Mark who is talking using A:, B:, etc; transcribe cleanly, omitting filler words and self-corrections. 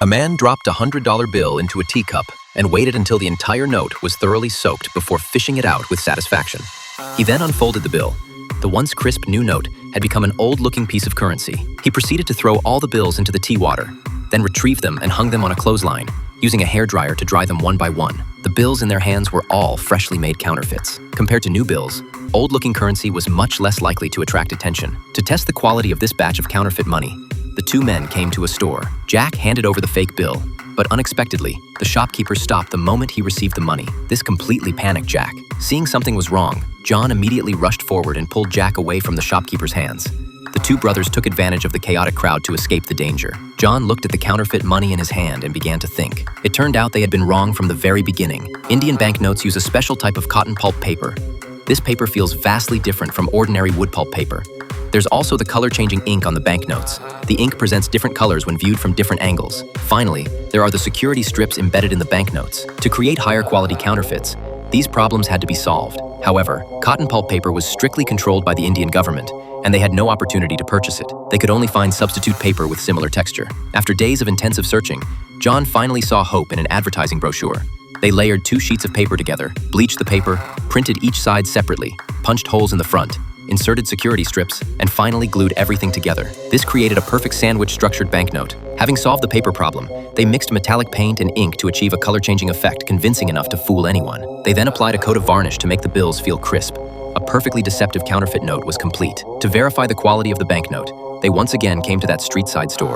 A: A man dropped a $100 bill into a teacup and waited until the entire note was thoroughly soaked before fishing it out with satisfaction. He then unfolded the bill. The once crisp new note had become an old-looking piece of currency. He proceeded to throw all the bills into the tea water, then retrieved them and hung them on a clothesline, using a hairdryer to dry them one by one. The bills in their hands were all freshly made counterfeits. Compared to new bills, old-looking currency was much less likely to attract attention. To test the quality of this batch of counterfeit money, the two men came to a store. Jack handed over the fake bill, but unexpectedly, the shopkeeper stopped the moment he received the money. This completely panicked Jack. Seeing something was wrong, John immediately rushed forward and pulled Jack away from the shopkeeper's hands. The two brothers took advantage of the chaotic crowd to escape the danger. John looked at the counterfeit money in his hand and began to think. It turned out they had been wrong from the very beginning. Indian banknotes use a special type of cotton pulp paper. This paper feels vastly different from ordinary wood pulp paper. There's also the color-changing ink on the banknotes. The ink presents different colors when viewed from different angles. Finally, there are the security strips embedded in the banknotes. To create higher quality counterfeits, these problems had to be solved. However, cotton pulp paper was strictly controlled by the Indian government, and they had no opportunity to purchase it. They could only find substitute paper with similar texture. After days of intensive searching, John finally saw hope in an advertising brochure. They layered 2 sheets of paper together, bleached the paper, printed each side separately, punched holes in the front, inserted security strips, and finally glued everything together. This created a perfect sandwich-structured banknote. Having solved the paper problem, they mixed metallic paint and ink to achieve a color-changing effect convincing enough to fool anyone. They then applied a coat of varnish to make the bills feel crisp. A perfectly deceptive counterfeit note was complete. To verify the quality of the banknote, they once again came to that street-side store.